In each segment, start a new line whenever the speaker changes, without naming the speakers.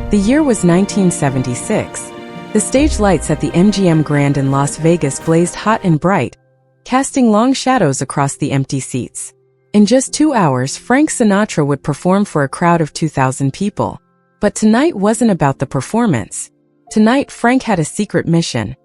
The year was 1976. The stage lights at the MGM Grand in Las Vegas blazed hot and bright, casting long shadows across the empty seats. In just 2 hours, Frank Sinatra would perform for a crowd of 2,000 people. But tonight wasn't about the performance. Tonight, Frank had a secret mission.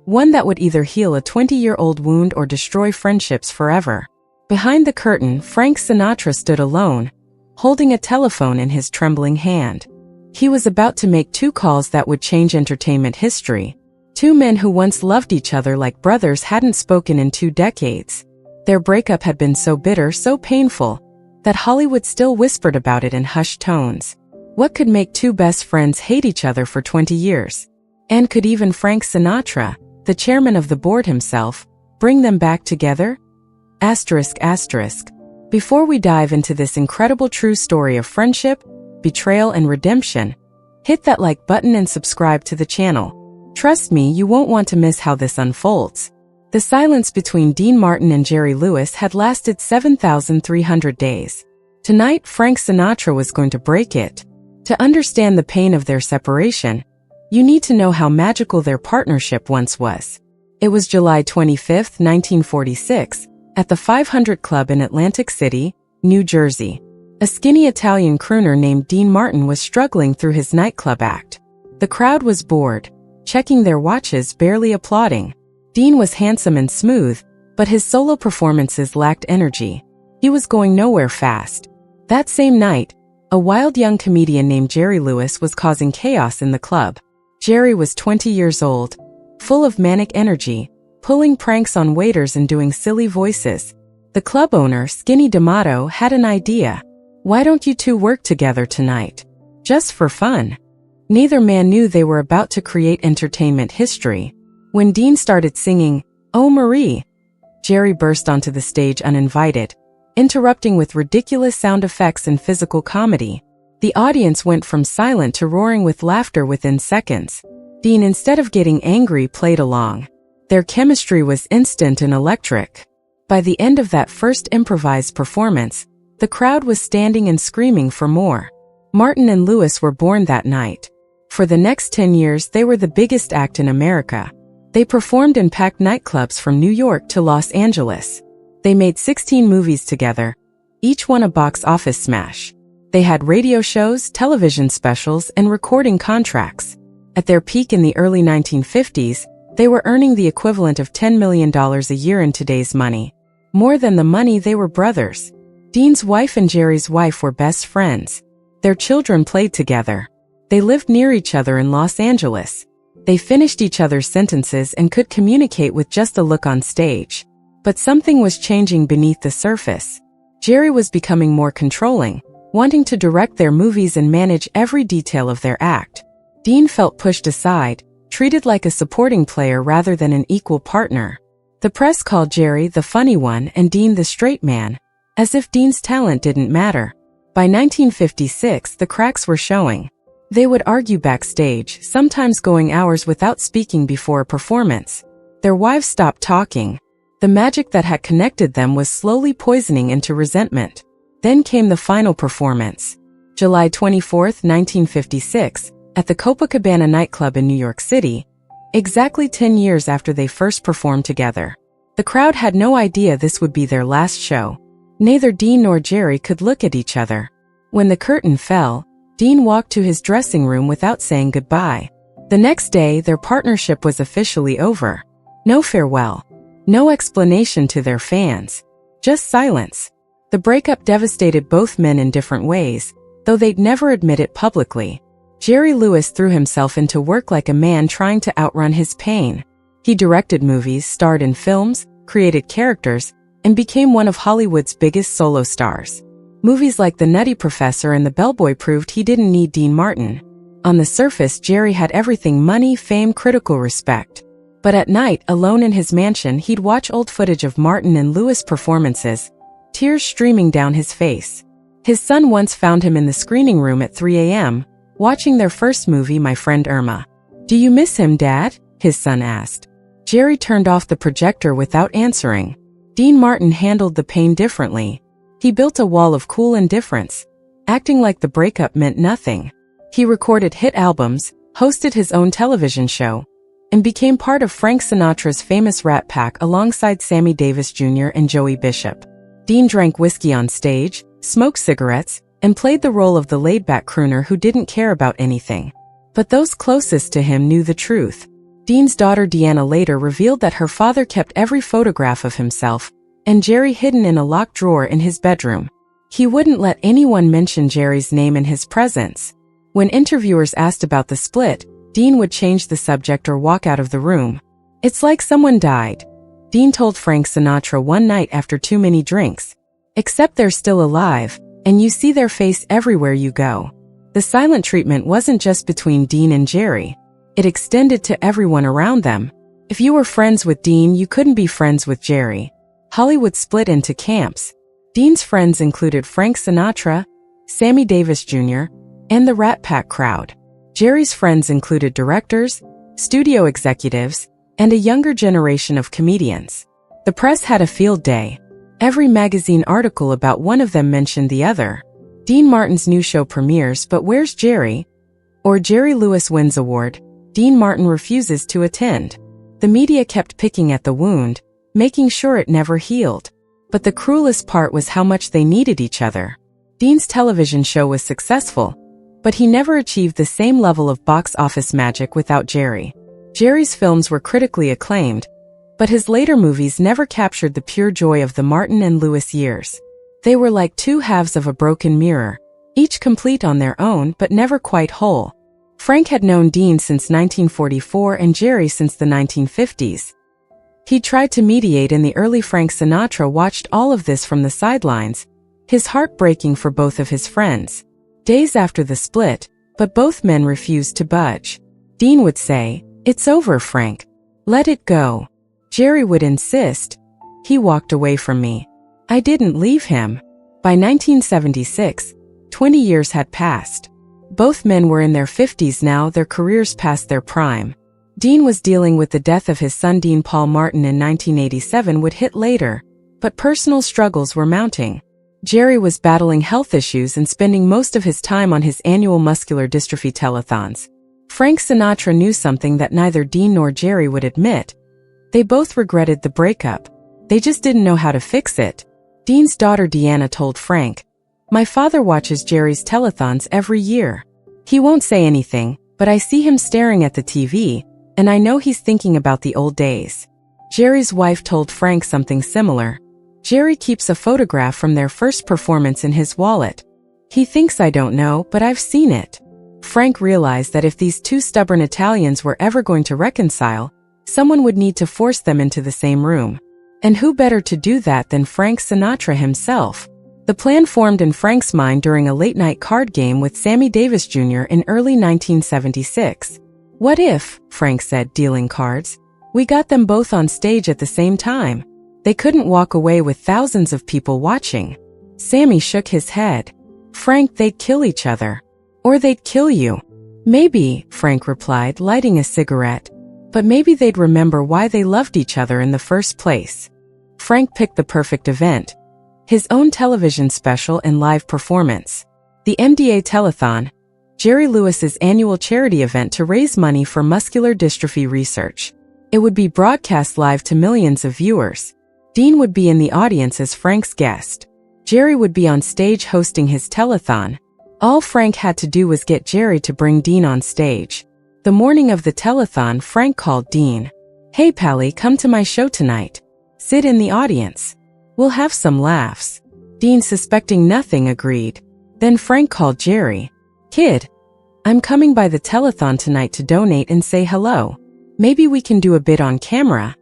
One that would either heal a 20-year-old wound or destroy friendships forever. Behind the curtain, Frank Sinatra stood alone, holding a telephone in his trembling hand. He was about to make 2 calls that would change entertainment history. 2 men who once loved each other like brothers hadn't spoken in 2 decades. Their breakup had been so bitter, so painful, that Hollywood still whispered about it in hushed tones. What could make 2 best friends hate each other for 20 years? And could even Frank Sinatra, the chairman of the board himself, bring them back together? Asterisk. Before we dive into this incredible true story of friendship, betrayal, and redemption, hit that like button and subscribe to the channel. Trust me, you won't want to miss how this unfolds. The silence between Dean Martin and Jerry Lewis had lasted 7,300 days. Tonight, Frank Sinatra was going to break it. To understand the pain of their separation, you need to know how magical their partnership once was. It was July 25, 1946, at the 500 Club in Atlantic City, New Jersey. A skinny Italian crooner named Dean Martin was struggling through his nightclub act. The crowd was bored, checking their watches, barely applauding. Dean was handsome and smooth, but his solo performances lacked energy. He was going nowhere fast. That same night, a wild young comedian named Jerry Lewis was causing chaos in the club. Jerry was 20 years old, full of manic energy, pulling pranks on waiters and doing silly voices. The club owner, Skinny D'Amato, had an idea. Why don't you 2 work together tonight? Just for fun. Neither man knew they were about to create entertainment history. When Dean started singing, "Oh Marie," Jerry burst onto the stage uninvited, interrupting with ridiculous sound effects and physical comedy. The audience went from silent to roaring with laughter within seconds. Dean, instead of getting angry, played along. Their chemistry was instant and electric. By the end of that first improvised performance, the crowd was standing and screaming for more. Martin and Lewis were born that night. For the next 10 years, they were the biggest act in America. They performed in packed nightclubs from New York to Los Angeles. They made 16 movies together, each one a box office smash. They had radio shows, television specials, and recording contracts. At their peak in the early 1950s, they were earning the equivalent of $10 million a year in today's money. More than the money, they were brothers. Dean's wife and Jerry's wife were best friends. Their children played together. They lived near each other in Los Angeles. They finished each other's sentences and could communicate with just a look on stage. But something was changing beneath the surface. Jerry was becoming more controlling, wanting to direct their movies and manage every detail of their act. Dean felt pushed aside, treated like a supporting player rather than an equal partner. The press called Jerry the funny one and Dean the straight man, as if Dean's talent didn't matter. By 1956, the cracks were showing. They would argue backstage, sometimes going hours without speaking before a performance. Their wives stopped talking. The magic that had connected them was slowly poisoning into resentment. Then came the final performance. July 24, 1956, at the Copacabana nightclub in New York City, exactly 10 years after they first performed together. The crowd had no idea this would be their last show. Neither Dean nor Jerry could look at each other. When the curtain fell, Dean walked to his dressing room without saying goodbye. The next day, their partnership was officially over. No farewell. No explanation to their fans. Just silence. The breakup devastated both men in different ways, though they'd never admit it publicly. Jerry Lewis threw himself into work like a man trying to outrun his pain. He directed movies, starred in films, created characters, and became one of Hollywood's biggest solo stars. Movies like The Nutty Professor and The Bellboy proved he didn't need Dean Martin. On the surface, Jerry had everything: money, fame, critical respect. But at night, alone in his mansion, he'd watch old footage of Martin and Lewis performances, tears streaming down his face. His son once found him in the screening room at 3 a.m., watching their first movie, My Friend Irma. "Do you miss him, Dad?" his son asked. Jerry turned off the projector without answering. Dean Martin handled the pain differently. He built a wall of cool indifference, acting like the breakup meant nothing. He recorded hit albums, hosted his own television show, and became part of Frank Sinatra's famous Rat Pack alongside Sammy Davis Jr. and Joey Bishop. Dean drank whiskey on stage, smoked cigarettes, and played the role of the laid-back crooner who didn't care about anything. But those closest to him knew the truth. Dean's daughter Deanna later revealed that her father kept every photograph of himself and Jerry hidden in a locked drawer in his bedroom. He wouldn't let anyone mention Jerry's name in his presence. When interviewers asked about the split, Dean would change the subject or walk out of the room. "It's like someone died," Dean told Frank Sinatra one night after too many drinks. "Except they're still alive, and you see their face everywhere you go." The silent treatment wasn't just between Dean and Jerry. It extended to everyone around them. If you were friends with Dean, you couldn't be friends with Jerry. Hollywood split into camps. Dean's friends included Frank Sinatra, Sammy Davis Jr., and the Rat Pack crowd. Jerry's friends included directors, studio executives, and a younger generation of comedians. The press had a field day. Every magazine article about one of them mentioned the other. Dean Martin's new show premieres, but where's Jerry? Or Jerry Lewis wins award, Dean Martin refuses to attend. The media kept picking at the wound, making sure it never healed. But the cruelest part was how much they needed each other. Dean's television show was successful, but he never achieved the same level of box office magic without Jerry. Jerry's films were critically acclaimed, but his later movies never captured the pure joy of the Martin and Lewis years. They were like two halves of a broken mirror, each complete on their own but never quite whole. Frank had known Dean since 1944 and Jerry since the 1950s. He tried to mediate, and the early Frank Sinatra watched all of this from the sidelines, his heart breaking for both of his friends. Days after the split, but both men refused to budge. Dean would say, "It's over, Frank. Let it go." Jerry would insist, "He walked away from me. I didn't leave him." By 1976, 20 years had passed. Both men were in their 50s now, their careers past their prime. Dean was dealing with the death of his son Dean. Paul Martin in 1987 would hit later, but personal struggles were mounting. Jerry was battling health issues and spending most of his time on his annual muscular dystrophy telethons. Frank Sinatra knew something that neither Dean nor Jerry would admit. They both regretted the breakup. They just didn't know how to fix it. Dean's daughter Deanna told Frank, "My father watches Jerry's telethons every year. He won't say anything, but I see him staring at the TV, and I know he's thinking about the old days." Jerry's wife told Frank something similar. "Jerry keeps a photograph from their first performance in his wallet. He thinks I don't know, but I've seen it." Frank realized that if these two stubborn Italians were ever going to reconcile, someone would need to force them into the same room. And who better to do that than Frank Sinatra himself? The plan formed in Frank's mind during a late-night card game with Sammy Davis Jr. in early 1976. "What if," Frank said, dealing cards, "we got them both on stage at the same time? They couldn't walk away with thousands of people watching." Sammy shook his head. "Frank, they'd kill each other. Or they'd kill you." "Maybe," Frank replied, lighting a cigarette, "but maybe they'd remember why they loved each other in the first place." Frank picked the perfect event: his own television special and live performance. The MDA Telethon, Jerry Lewis's annual charity event to raise money for muscular dystrophy research. It would be broadcast live to millions of viewers. Dean would be in the audience as Frank's guest. Jerry would be on stage hosting his telethon. All Frank had to do was get Jerry to bring Dean on stage. The morning of the telethon, Frank called Dean. "Hey Pally, come to my show tonight. Sit in the audience. We'll have some laughs." Dean, suspecting nothing, agreed. Then Frank called Jerry. "Kid, I'm coming by the telethon tonight to donate and say hello. Maybe we can do a bit on camera."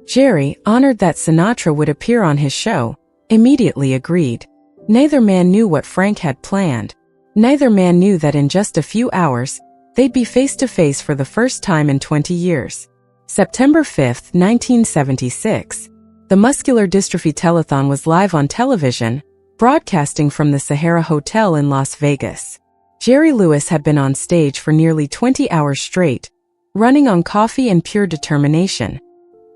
Jerry, honored that Sinatra would appear on his show, immediately agreed. Neither man knew what Frank had planned. Neither man knew that in just a few hours, they'd be face to face for the first time in 20 years. September 5, 1976. The Muscular Dystrophy Telethon was live on television, broadcasting from the Sahara Hotel in Las Vegas. Jerry Lewis had been on stage for nearly 20 hours straight, running on coffee and pure determination.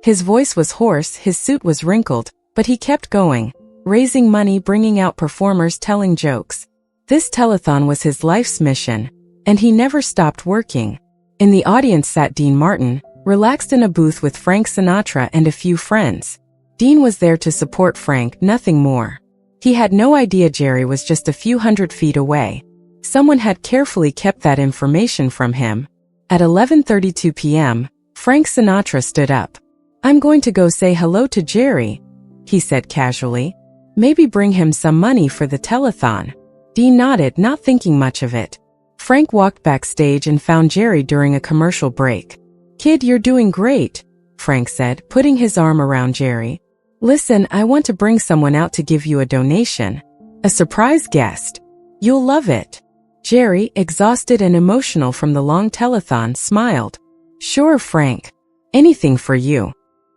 His voice was hoarse, his suit was wrinkled, but he kept going. raising money, bringing out performers, telling jokes. This telethon was his life's mission, and he never stopped working. In the audience sat Dean Martin, relaxed in a booth with Frank Sinatra and a few friends. Dean was there to support Frank, nothing more. He had no idea Jerry was just a few hundred feet away. Someone had carefully kept that information from him. At 11:32 p.m., Frank Sinatra stood up. "I'm going to go say hello to Jerry," he said casually. "Maybe bring him some money for the telethon." Dean nodded, not thinking much of it. Frank walked backstage and found Jerry during a commercial break. "Kid, you're doing great," Frank said, putting his arm around Jerry. "Listen, I want to bring someone out to give you a donation. A surprise guest. You'll love it." Jerry, exhausted and emotional from the long telethon, smiled. "Sure, Frank. Anything for you."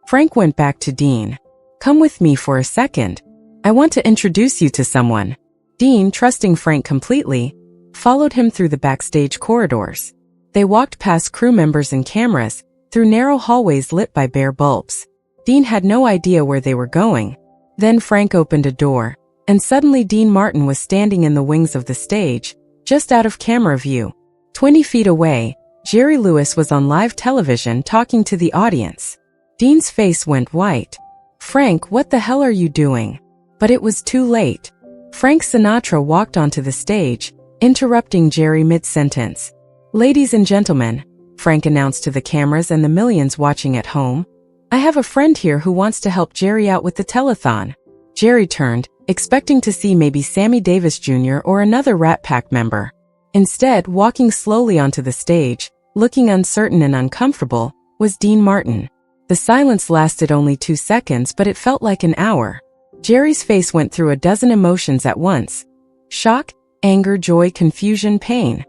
Frank went back to Dean. "Come with me for a second. I want to introduce you to someone." Dean, trusting Frank completely, followed him through the backstage corridors. They walked past crew members and cameras, through narrow hallways lit by bare bulbs. Dean had no idea where they were going. Then Frank opened a door, and suddenly Dean Martin was standing in the wings of the stage, just out of camera view. 20 feet away, Jerry Lewis was on live television talking to the audience. Dean's face went white. "Frank, what the hell are you doing?" But it was too late. Frank Sinatra walked onto the stage, interrupting Jerry mid-sentence. "Ladies and gentlemen," Frank announced to the cameras and the millions watching at home, "I have a friend here who wants to help Jerry out with the telethon." Jerry turned, expecting to see maybe Sammy Davis Jr. or another Rat Pack member. Instead, walking slowly onto the stage, looking uncertain and uncomfortable, was Dean Martin. The silence lasted only 2 seconds, but it felt like an hour. Jerry's face went through a dozen emotions at once. Shock, anger, joy, confusion, pain.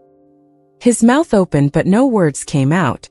His mouth opened but no words came out.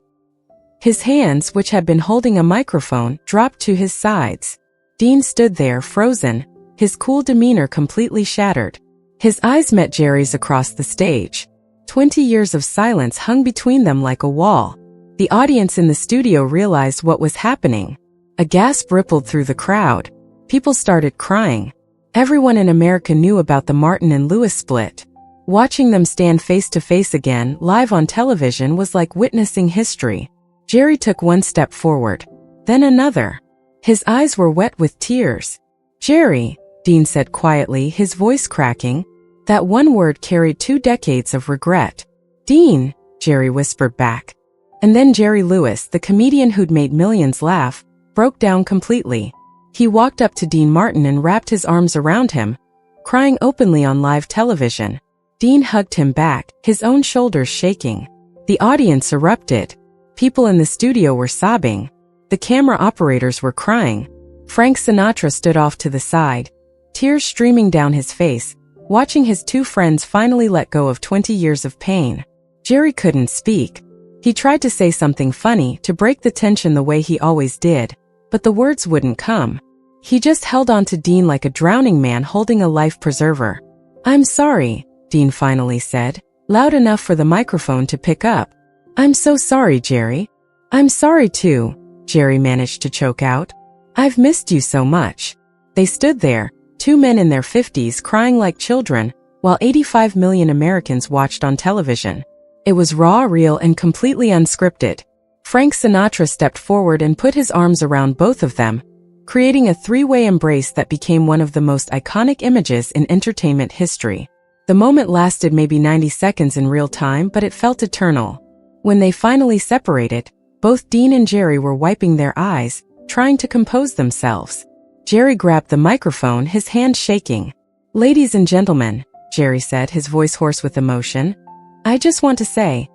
His hands, which had been holding a microphone, dropped to his sides. Dean stood there, frozen, his cool demeanor completely shattered. His eyes met Jerry's across the stage. 20 years of silence hung between them like a wall. The audience in the studio realized what was happening. A gasp rippled through the crowd. People started crying. Everyone in America knew about the Martin and Lewis split. Watching them stand face to face again, live on television, was like witnessing history. Jerry took one step forward, then another. His eyes were wet with tears. "Jerry," Dean said quietly, his voice cracking. That one word carried 2 decades of regret. "Dean," Jerry whispered back. And then Jerry Lewis, the comedian who'd made millions laugh, broke down completely. He walked up to Dean Martin and wrapped his arms around him, crying openly on live television. Dean hugged him back, his own shoulders shaking. The audience erupted. People in the studio were sobbing. The camera operators were crying. Frank Sinatra stood off to the side, tears streaming down his face, watching his 2 friends finally let go of 20 years of pain. Jerry couldn't speak. He tried to say something funny to break the tension the way he always did, but the words wouldn't come. He just held on to Dean like a drowning man holding a life preserver. "I'm sorry," Dean finally said, loud enough for the microphone to pick up. "I'm so sorry, Jerry." "I'm sorry too," Jerry managed to choke out. "I've missed you so much." They stood there, 2 men in their 50s crying like children, while 85 million Americans watched on television. It was raw, real, and completely unscripted. Frank Sinatra stepped forward and put his arms around both of them, creating a 3-way embrace that became one of the most iconic images in entertainment history. The moment lasted maybe 90 seconds in real time, but it felt eternal. When they finally separated, both Dean and Jerry were wiping their eyes, trying to compose themselves. Jerry grabbed the microphone, his hand shaking. "Ladies and gentlemen," Jerry said, his voice hoarse with emotion, "I just want to say,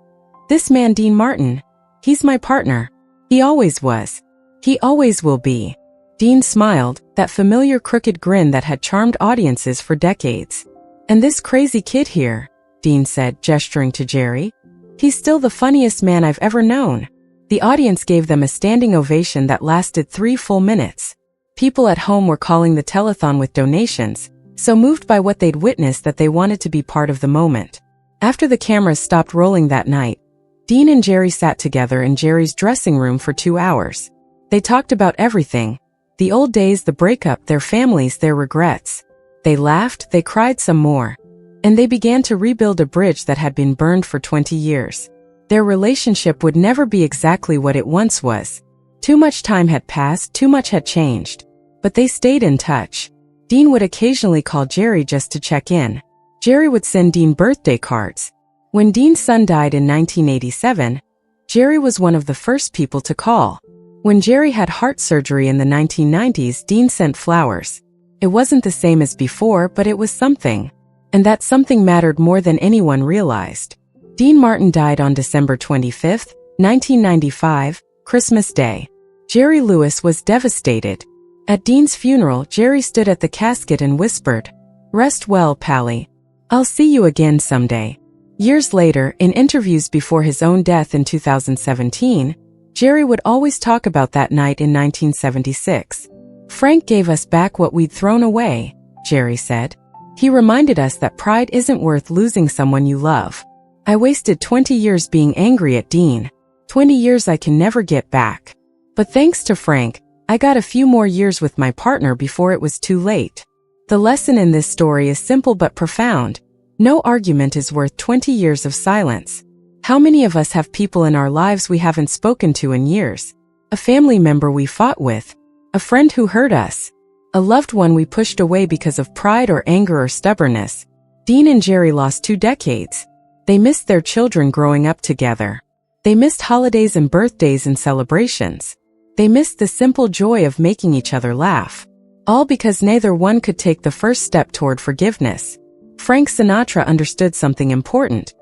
this man Dean Martin, he's my partner. He always was. He always will be." Dean smiled, that familiar crooked grin that had charmed audiences for decades. "And this crazy kid here," Dean said, gesturing to Jerry, "he's still the funniest man I've ever known." The audience gave them a standing ovation that lasted 3 full minutes. People at home were calling the telethon with donations, so moved by what they'd witnessed that they wanted to be part of the moment. After the cameras stopped rolling that night, Dean and Jerry sat together in Jerry's dressing room for 2 hours. They talked about everything: The old days, the breakup, their families, their regrets. They laughed, they cried some more. And they began to rebuild a bridge that had been burned for 20 years. Their relationship would never be exactly what it once was. Too much time had passed, too much had changed. But they stayed in touch. Dean would occasionally call Jerry just to check in. Jerry would send Dean birthday cards. When Dean's son died in 1987, Jerry was one of the first people to call. When Jerry had heart surgery in the 1990s, Dean sent flowers. It wasn't the same as before, but it was something. And that something mattered more than anyone realized. Dean Martin died on December 25, 1995, Christmas Day. Jerry Lewis was devastated. At Dean's funeral, Jerry stood at the casket and whispered, "Rest well, Pally. I'll see you again someday." Years later, in interviews before his own death in 2017, Jerry would always talk about that night in 1976. "Frank gave us back what we'd thrown away," Jerry said. "He reminded us that pride isn't worth losing someone you love. I wasted 20 years being angry at Dean. 20 years I can never get back. But thanks to Frank, I got a few more years with my partner before it was too late." The lesson in this story is simple but profound. No argument is worth 20 years of silence. How many of us have people in our lives we haven't spoken to in years? A family member we fought with? A friend who hurt us? A loved one we pushed away because of pride or anger or stubbornness? Dean and Jerry lost 2 decades. They missed their children growing up together. They missed holidays and birthdays and celebrations. They missed the simple joy of making each other laugh. All because neither one could take the first step toward forgiveness. Frank Sinatra understood something important.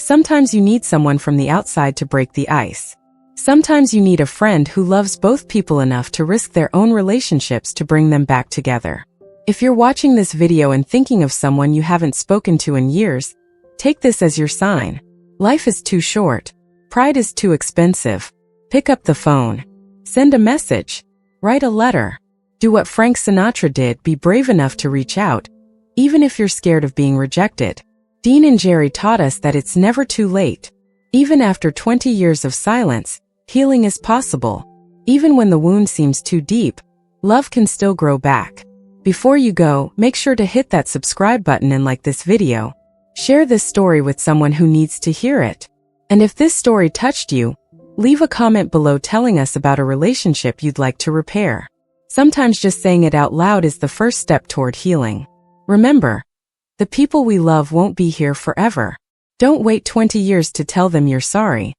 Sometimes you need someone from the outside to break the ice. Sometimes you need a friend who loves both people enough to risk their own relationships to bring them back together. If you're watching this video and thinking of someone you haven't spoken to in years, take this as your sign. Life is too short. Pride is too expensive. Pick up the phone. Send a message. Write a letter. Do what Frank Sinatra did, be brave enough to reach out, even if you're scared of being rejected. Dean and Jerry taught us that it's never too late. Even after 20 years of silence, healing is possible. Even when the wound seems too deep, love can still grow back. Before you go, make sure to hit that subscribe button and like this video. Share this story with someone who needs to hear it. And if this story touched you, leave a comment below telling us about a relationship you'd like to repair. Sometimes just saying it out loud is the first step toward healing. Remember, the people we love won't be here forever. Don't wait 20 years to tell them you're sorry.